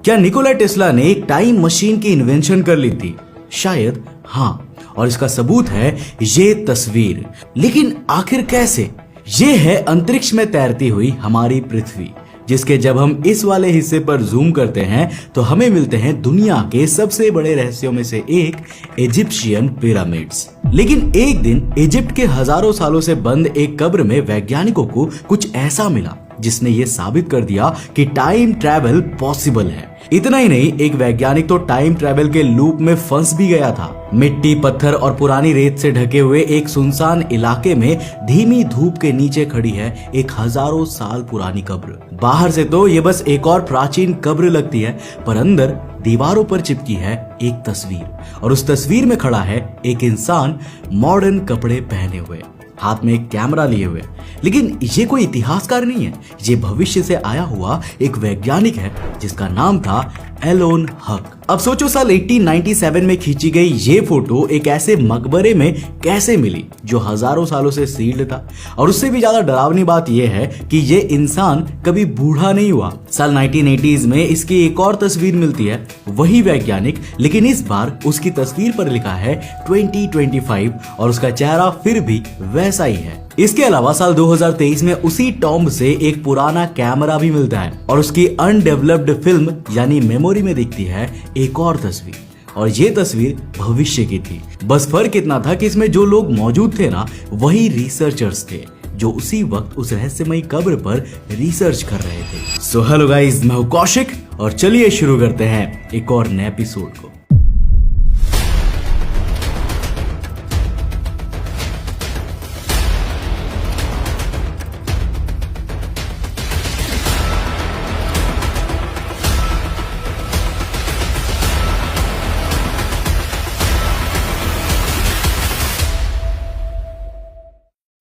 क्या Nikola Tesla ने एक टाइम मशीन की इन्वेंशन कर ली थी? शायद हाँ, और इसका सबूत है ये तस्वीर। लेकिन आखिर कैसे? ये है अंतरिक्ष में तैरती हुई हमारी पृथ्वी, जिसके जब हम इस वाले हिस्से पर जूम करते हैं तो हमें मिलते हैं दुनिया के सबसे बड़े रहस्यों में से एक, इजिप्शियन पिरामिड्स। लेकिन एक दिन इजिप्ट के हजारों सालों से बंद एक कब्र में वैज्ञानिकों को कुछ ऐसा मिला जिसने ये साबित कर दिया कि टाइम ट्रैवल पॉसिबल है। इतना ही नहीं, एक वैज्ञानिक तो टाइम ट्रैवल के लूप में फंस भी गया था। मिट्टी, पत्थर और पुरानी रेत से ढके हुए एक सुनसान इलाके में धीमी धूप के नीचे खड़ी है एक हजारों साल पुरानी कब्र। बाहर से तो ये बस एक और प्राचीन कब्र लगती है, पर अंदर दीवारों पर चिपकी है एक तस्वीर, और उस तस्वीर में खड़ा है एक इंसान मॉडर्न कपड़े पहने हुए, हाथ में एक कैमरा लिए हुए। लेकिन ये कोई इतिहासकार नहीं है, ये भविष्य से आया हुआ एक वैज्ञानिक है जिसका नाम था एलोन हक। अब सोचो, साल 1897 में खींची गई ये फोटो एक ऐसे मकबरे में कैसे मिली जो हजारों सालों से सील्ड था। और उससे भी ज्यादा डरावनी बात यह है कि ये इंसान कभी बूढ़ा नहीं हुआ। साल 1980s में इसकी एक और तस्वीर मिलती है, वही वैज्ञानिक, लेकिन इस बार उसकी तस्वीर पर लिखा है 2025 और उसका चेहरा फिर भी वैसा ही है। इसके अलावा साल 2023 में उसी टॉम्ब से एक पुराना कैमरा भी मिलता है और उसकी अनडेवलप्ड फिल्म यानी मेमोरी में दिखती है एक और तस्वीर, और ये तस्वीर भविष्य की थी। बस फर्क इतना था कि इसमें जो लोग मौजूद थे ना, वही रिसर्चर्स थे जो उसी वक्त उस रहस्यमयी कब्र पर रिसर्च कर रहे थे। सो हेलो गाइस, मैं हूं कौशिक और चलिए शुरू करते हैं एक और नए एपिसोड को।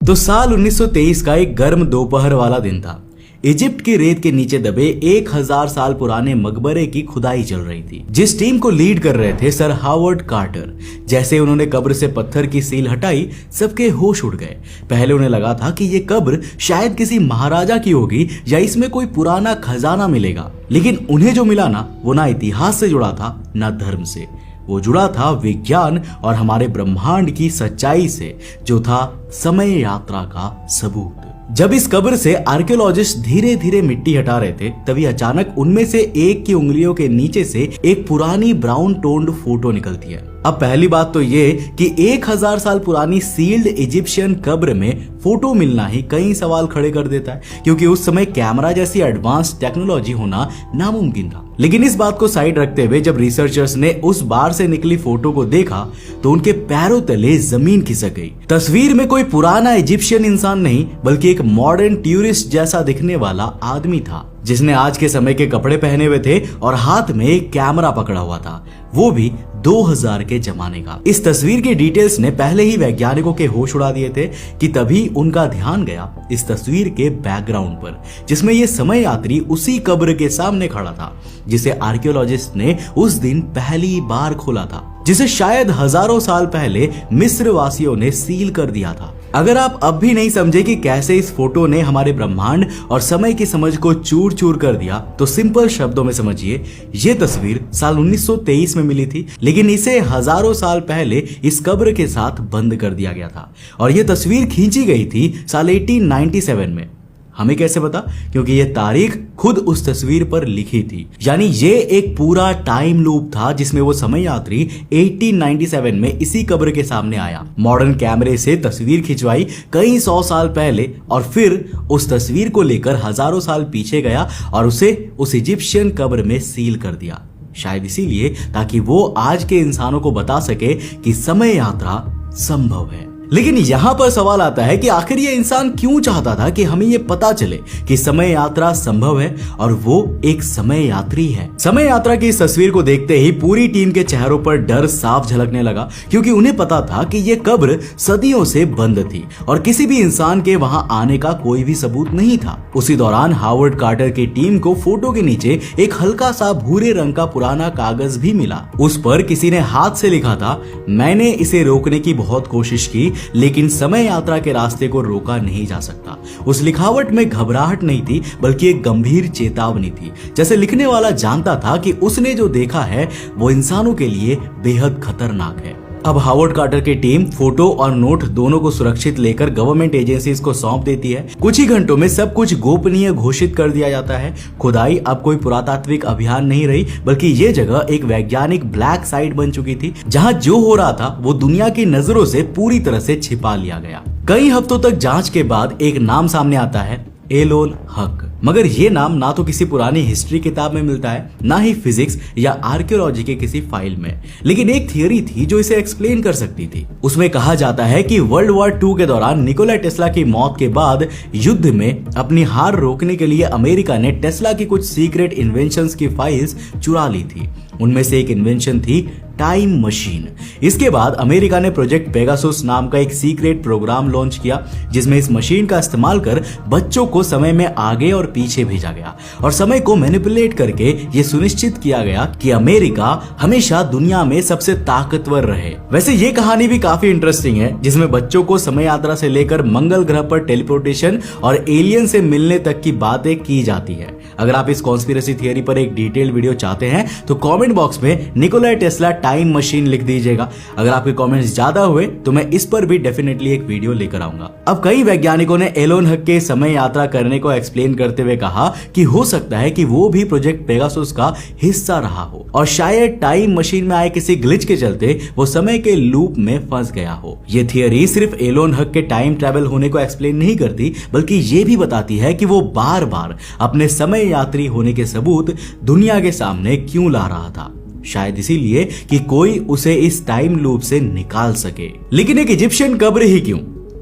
तो साल 1923 का एक गर्म दोपहर वाला दिन था। इजिप्ट की रेत के नीचे दबे 1000 साल पुराने मकबरे की खुदाई चल रही थी, जिस टीम को लीड कर रहे थे सर हावर्ड कार्टर। जैसे उन्होंने कब्र से पत्थर की सील हटाई, सबके होश उड़ गए। पहले उन्हें लगा था कि ये कब्र शायद किसी महाराजा की होगी या इसमें कोई पुराना खजाना मिलेगा, लेकिन उन्हें जो मिला ना, वो ना इतिहास से जुड़ा था ना धर्म से। वो जुड़ा था विज्ञान और हमारे ब्रह्मांड की सच्चाई से, जो था समय यात्रा का सबूत। जब इस कब्र से आर्कियोलॉजिस्ट धीरे धीरे मिट्टी हटा रहे थे, तभी अचानक उनमें से एक की उंगलियों के नीचे से एक पुरानी ब्राउन टोन्ड फोटो निकलती है। अब पहली बात तो ये कि 1000 साल पुरानी सील्ड इजिप्शियन कब्र में फोटो मिलना ही कई सवाल खड़े कर देता है, क्योंकि उस समय कैमरा जैसी एडवांस टेक्नोलॉजी होना नामुमकिन था। लेकिन इस बात को साइड रखते हुए जब रिसर्चर्स ने उस बार से निकली फोटो को देखा तो उनके पैरों तले जमीन खिसक गई। तस्वीर में कोई पुराना इजिप्शियन इंसान नहीं, बल्कि एक मॉडर्न टूरिस्ट जैसा दिखने वाला आदमी था, जिसने आज के समय के कपड़े पहने हुए थे और हाथ में एक कैमरा पकड़ा हुआ था, वो भी 2000 के जमाने का। इस तस्वीर के डिटेल्स ने पहले ही वैज्ञानिकों के होश उड़ा दिए थे कि तभी उनका ध्यान गया इस तस्वीर के बैकग्राउंड पर, जिसमें ये समय यात्री उसी कब्र के सामने खड़ा था जिसे आर्कियोलॉजिस्ट ने उस दिन पहली बार खोला था, जिसे शायद हजारों साल पहले मिस्र वासियों ने सील कर दिया था। अगर आप अब भी नहीं समझे कि कैसे इस फोटो ने हमारे ब्रह्मांड और समय की समझ को चूर चूर कर दिया, तो सिंपल शब्दों में समझिए, ये तस्वीर साल 1923 में मिली थी, लेकिन इसे हजारों साल पहले इस कब्र के साथ बंद कर दिया गया था। और ये तस्वीर खींची गई थी साल 1897 में। हमें कैसे पता? क्योंकि ये तारीख खुद उस तस्वीर पर लिखी थी। यानी ये एक पूरा टाइम लूप था जिसमें वो समय यात्री 1897 में इसी कब्र के सामने आया, मॉडर्न कैमरे से तस्वीर खिंचवाई कई 100 साल पहले, और फिर उस तस्वीर को लेकर हजारों साल पीछे गया और उसे उस इजिप्शियन कब्र में सील कर दिया। शायद इसीलिए ताकि वो आज के इंसानों को बता सके कि समय यात्रा संभव है। लेकिन यहाँ पर सवाल आता है कि आखिर ये इंसान क्यों चाहता था कि हमें ये पता चले कि समय यात्रा संभव है और वो एक समय यात्री है। समय यात्रा की इस तस्वीर को देखते ही पूरी टीम के चेहरों पर डर साफ झलकने लगा, क्योंकि उन्हें पता था कि ये कब्र सदियों से बंद थी और किसी भी इंसान के वहां आने का कोई भी सबूत नहीं था। उसी दौरान हावर्ड कार्टर की टीम को फोटो के नीचे एक हल्का सा भूरे रंग का पुराना कागज भी मिला। उस पर किसी ने हाथ से लिखा था, मैंने इसे रोकने की बहुत कोशिश की, लेकिन समय यात्रा के रास्ते को रोका नहीं जा सकता। उस लिखावट में घबराहट नहीं थी, बल्कि एक गंभीर चेतावनी थी। जैसे लिखने वाला जानता था कि उसने जो देखा है वो इंसानों के लिए बेहद खतरनाक है। अब हावर्ड कार्टर की टीम फोटो और नोट दोनों को सुरक्षित लेकर गवर्नमेंट एजेंसीज को सौंप देती है। कुछ ही घंटों में सब कुछ गोपनीय घोषित कर दिया जाता है। खुदाई अब कोई पुरातात्विक अभियान नहीं रही, बल्कि ये जगह एक वैज्ञानिक ब्लैक साइट बन चुकी थी, जहां जो हो रहा था वो दुनिया की नजरों से पूरी तरह से छिपा लिया गया। कई हफ्तों तक जांच के बाद एक नाम सामने आता है, एलोन हक। मगर ये नाम ना तो किसी पुरानी हिस्ट्री किताब में मिलता है, ना ही फिजिक्स या आर्कियोलॉजी के किसी फाइल में। लेकिन एक थियरी थी जो इसे एक्सप्लेन कर सकती थी। उसमें कहा जाता है कि वर्ल्ड वॉर 2 के दौरान निकोला टेस्ला की मौत के बाद युद्ध में अपनी हार रोकने के लिए अमेरिका ने टेस्ला की कुछ सीक्रेट इन्वेंशंस की फाइल्स चुरा ली थी। उनमें से एक इन्वेंशन थी टाइम मशीन। इसके बाद अमेरिका ने प्रोजेक्ट पेगासुस नाम का एक सीक्रेट प्रोग्राम लॉन्च किया, जिसमें इस मशीन का इस्तेमाल कर बच्चों को समय में आगे और पीछे भेजा गया और समय को मैनिपुलेट करके ये सुनिश्चित किया गया कि अमेरिका हमेशा दुनिया में सबसे ताकतवर रहे। वैसे ये कहानी भी काफी इंटरेस्टिंग है, जिसमें बच्चों को समय यात्रा से लेकर मंगल ग्रह पर टेलीपोर्टेशन और एलियन से मिलने तक की बातें की जाती है। अगर आप इस कॉन्स्पिरेसी थियरी पर एक डिटेल वीडियो चाहते हैं तो कमेंट बॉक्स में निकोला टेस्ला टाइम मशीन लिख दीजिएगा। अगर आपके कमेंट्स ज्यादा हुए तो मैं इस पर भी डेफिनेटली एक वीडियो लेकर आऊंगा। अब कई वैज्ञानिकों ने एलोन हक के समय यात्रा करने को एक्सप्लेन करते हुए कहा कि हो सकता है कि वो भी प्रोजेक्ट पेगासुस का हिस्सा रहा हो और शायद टाइम मशीन में आए किसी ग्लिच के चलते वो समय के लूप में फंस गया हो। ये थियरी सिर्फ एलोन हक के टाइम ट्रैवल होने को एक्सप्लेन नहीं करती, बल्कि ये भी बताती है कि वो बार बार अपने समय यात्री होने के सबूत दुनिया के सामने क्यों ला रहा था। शायद इसीलिए कि कोई उसे इस टाइम लूप से निकाल सके। लेकिन एक इजिप्शियन कब्र ही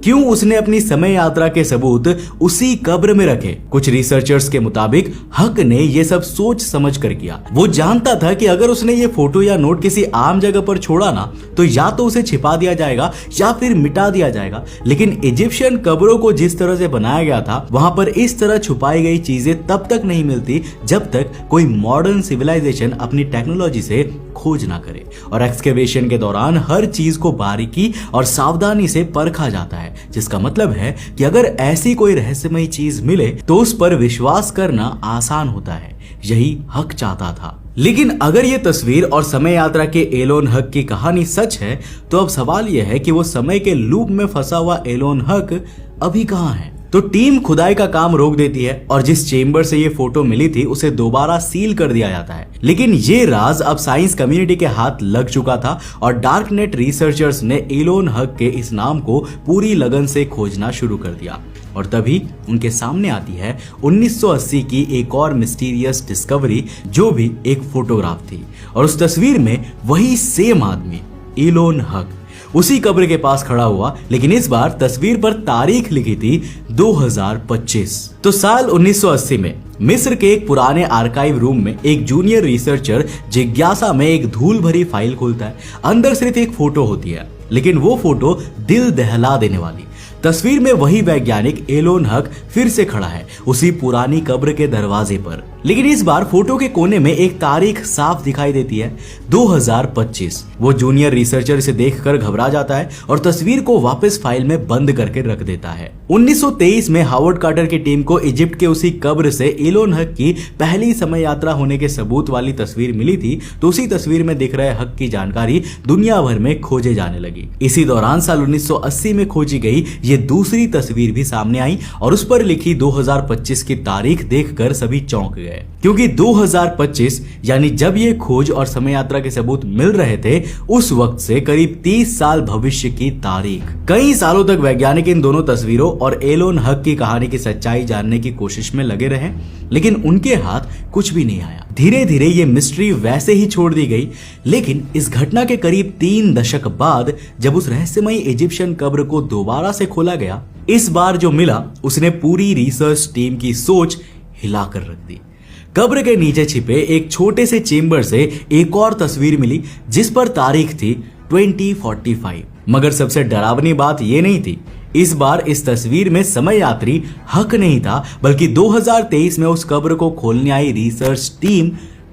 क्यों उसने अपनी समय यात्रा के सबूत उसी कब्र में रखे? कुछ रिसर्चर्स के मुताबिक हक ने यह सब सोच समझ कर किया। वो जानता था कि अगर उसने ये फोटो या नोट किसी आम जगह पर छोड़ा ना, तो या तो उसे छिपा दिया जाएगा या फिर मिटा दिया जाएगा। लेकिन इजिप्शियन कब्रों को जिस तरह से बनाया गया था, वहां पर इस तरह छुपाई गई चीजें तब तक नहीं मिलती जब तक कोई मॉडर्न सिविलाइजेशन अपनी टेक्नोलॉजी से खोज ना करे। और एक्सकेवेशन के दौरान हर चीज को बारीकी और सावधानी से परखा जाता है, जिसका मतलब है कि अगर ऐसी कोई रहस्यमयी चीज मिले तो उस पर विश्वास करना आसान होता है। यही हक चाहता था। लेकिन अगर ये तस्वीर और समय यात्रा के एलोन हक की कहानी सच है, तो अब सवाल यह है कि वो समय के लूप में फंसा हुआ एलोन हक अभी कहां है? तो टीम खुदाई का काम रोक देती है और जिस चेंबर से ये फोटो मिली थी उसे दोबारा सील कर दिया जाता है। लेकिन ये राज अब साइंस कम्युनिटी के हाथ लग चुका था और डार्कनेट रिसर्चर्स ने एलोन हक के इस नाम को पूरी लगन से खोजना शुरू कर दिया। और तभी उनके सामने आती है 1980 की एक और मिस्टीरियस डिस्कवरी, जो भी एक फोटोग्राफ थी। और उस तस्वीर में वही सेम आदमी एलोन हक उसी कब्र के पास खड़ा हुआ, लेकिन इस बार तस्वीर पर तारीख लिखी थी 2025। तो साल 1980 में मिस्र के एक पुराने आर्काइव रूम में एक जूनियर रिसर्चर जिज्ञासा में एक धूल भरी फाइल खोलता है। अंदर सिर्फ एक फोटो होती है, लेकिन वो फोटो दिल दहला देने वाली। तस्वीर में वही वैज्ञानिक एलोन हक फिर से खड़ा है उसी पुरानी कब्र के दरवाजे पर, लेकिन इस बार फोटो के कोने में एक तारीख साफ दिखाई देती है, 2025। वो जूनियर रिसर्चर इसे देखकर घबरा जाता है और तस्वीर को वापस फाइल में बंद करके रख देता है। 1923 में हावर्ड कार्टर की टीम को इजिप्ट के उसी कब्र से एलोन हक की पहली समय यात्रा होने के सबूत वाली तस्वीर मिली थी, तो उसी तस्वीर में दिख रहे हक की जानकारी दुनिया भर में खोजे जाने लगी। इसी दौरान साल 1980 में खोजी गई ये दूसरी तस्वीर भी सामने आई और उस पर लिखी 2025 की तारीख देखकर सभी चौंक गए, क्योंकि 2025 यानी जब ये खोज और समय यात्रा के सबूत मिल रहे थे, उस वक्त से करीब 30 साल भविष्य की तारीख। कई सालों तक वैज्ञानिक इन दोनों तस्वीरों और एलोन हक की कहानी की सच्चाई जानने की कोशिश में लगे रहे, लेकिन उनके हाथ कुछ भी नहीं आया। धीरे धीरे ये मिस्ट्री वैसे ही छोड़ दी गई। लेकिन इस घटना के करीब 3 दशक बाद जब उस रहस्यमयी इजिप्शियन कब्र को दोबारा से खोला गया, इस बार जो मिला उसने पूरी रिसर्च टीम की सोच हिलाकर रख दी। कब्र के नीचे छिपे एक छोटे से चेंबर से एक और तस्वीर मिली, जिस पर तारीख थी 2045। मगर सबसे डरावनी बात यह नहीं थी, इस बार इस तस्वीर में समय यात्री हक नहीं था, बल्कि 2023 में उस कब्र को खोलने आई रिसर्च टीम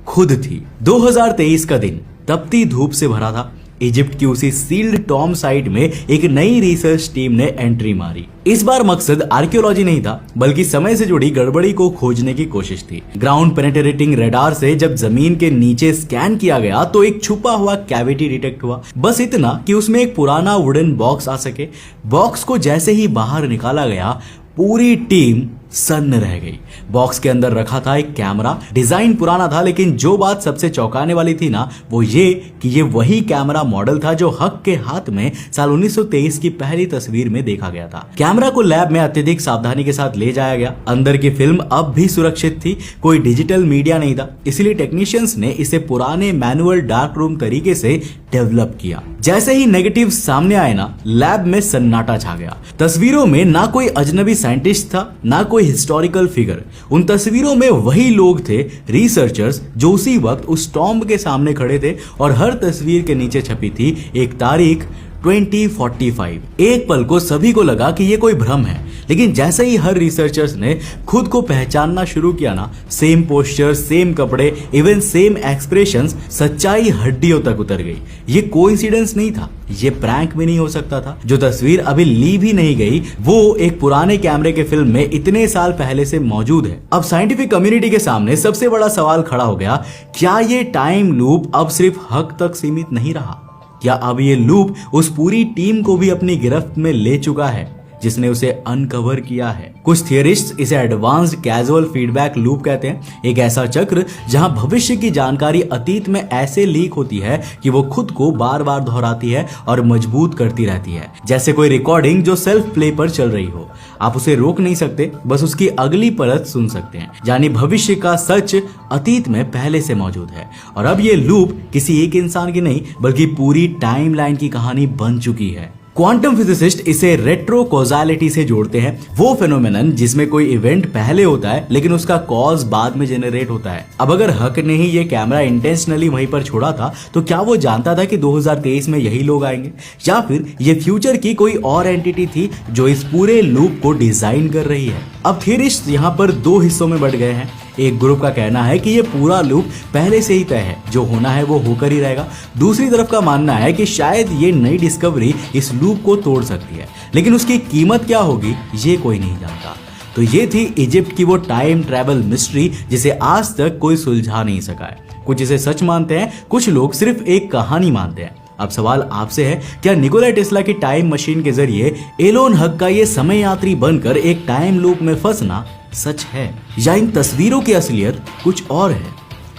खुद थी। 2023 का दिन तपती धूप से भरा था। इजिप्ट की उसी सील्ड टॉम साइट में एक नई रिसर्च टीम ने एंट्री मारी। इस बार मकसद आर्कियोलॉजी नहीं था, बल्कि समय से जुड़ी गड़बड़ी को खोजने की कोशिश थी। ग्राउंड पेनेट्रेटिंग रडार से जब जमीन के नीचे स्कैन किया गया तो एक छुपा हुआ कैविटी डिटेक्ट हुआ, बस इतना कि उसमें एक पुराना वुडन बॉक्स आ सके। बॉक्स को जैसे ही बाहर निकाला गया, पूरी टीम सन्न रह गई। बॉक्स के अंदर रखा था एक कैमरा। डिजाइन पुराना था, लेकिन जो बात सबसे चौंकाने वाली थी ना, वो ये कि ये वही कैमरा मॉडल था जो हक के हाथ में साल 1923 की पहली तस्वीर में देखा गया था। कैमरा को लैब में अत्यधिक सावधानी के साथ ले जाया गया। अंदर की फिल्म अब भी सुरक्षित थी, कोई डिजिटल मीडिया नहीं था, इसलिए टेक्नीशियंस ने इसे पुराने मैनुअल डार्क रूम तरीके से डेवलप किया। जैसे ही नेगेटिव सामने आए ना, लैब में सन्नाटा छा गया। तस्वीरों में ना कोई अजनबी साइंटिस्ट था, ना कोई हिस्टोरिकल फिगर। उन तस्वीरों में वही लोग थे, रिसर्चर्स, जो उसी वक्त उस टॉम्ब के सामने खड़े थे, और हर तस्वीर के नीचे छपी थी एक तारीख 2045। एक पल को सभी को लगा कि ये कोई भ्रम है, लेकिन जैसे ही हर रिसर्चर्स ने खुद को पहचानना शुरू किया ना, सेम पोस्चर, सेम कपड़े, इवन सेम एक्सप्रेशंस, सच्चाई हड्डियों तक उतर गई। ये कोइंसिडेंस नहीं था, ये प्रैंक भी नहीं हो सकता था। जो तस्वीर अभी ली भी नहीं गई, वो एक पुराने कैमरे के फिल्म में इतने साल पहले से मौजूद है। अब साइंटिफिक कम्युनिटी के सामने सबसे बड़ा सवाल खड़ा हो गया, क्या ये टाइम लूप अब सिर्फ हक तक सीमित नहीं रहा? क्या अब ये लूप उस पूरी टीम को भी अपनी गिरफ्त में ले चुका है जिसने उसे अनकवर किया है? कुछ थियरिस्ट्स इसे एडवांस्ड कैजुअल फीडबैक लूप कहते हैं, एक ऐसा चक्र जहां भविष्य की जानकारी अतीत में ऐसे लीक होती है कि वो खुद को बार बार दोहराती है और मजबूत करती रहती है। जैसे कोई रिकॉर्डिंग जो सेल्फ प्ले पर चल रही हो, आप उसे रोक नहीं सकते, बस उसकी अगली परत सुन सकते हैं। यानी भविष्य का सच अतीत में पहले से मौजूद है, और अब ये लूप किसी एक इंसान की नहीं, बल्कि पूरी टाइमलाइन की कहानी बन चुकी है। क्वांटम फिजिसिस्ट इसे रेट्रो कॉजालिटी से जोड़ते हैं, वो फेनोमेनन जिसमें कोई इवेंट पहले होता है लेकिन उसका कॉज बाद में जेनरेट होता है। अब अगर हक ने ही ये कैमरा इंटेंशनली वहीं पर छोड़ा था, तो क्या वो जानता था कि 2023 में यही लोग आएंगे, या फिर ये फ्यूचर की कोई और एंटिटी थी जो इस पूरे लूप को डिजाइन कर रही है? अब थियरिस्ट यहाँ पर दो हिस्सों में बढ़ गए हैं। एक ग्रुप का कहना है कि ये पूरा लूप पहले से ही तय है, जो होना है वो होकर ही रहेगा। दूसरी तरफ का मानना है कि शायद ये नई डिस्कवरी इस लूप को तोड़ सकती है, लेकिन उसकी कीमत क्या होगी ये कोई नहीं जानता। तो ये थी इजिप्ट की वो टाइम ट्रैवल मिस्ट्री जिसे आज तक कोई सुलझा नहीं सका है। कुछ इसे सच मानते हैं, कुछ लोग सिर्फ एक कहानी मानते हैं। अब सवाल आपसे है, क्या निकोला टेस्ला की टाइम मशीन के जरिए एलोन हक का ये समय यात्री बनकर एक टाइम लूप में फंसना सच है, या इन तस्वीरों की असलियत कुछ और है?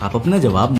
आप अपना जवाब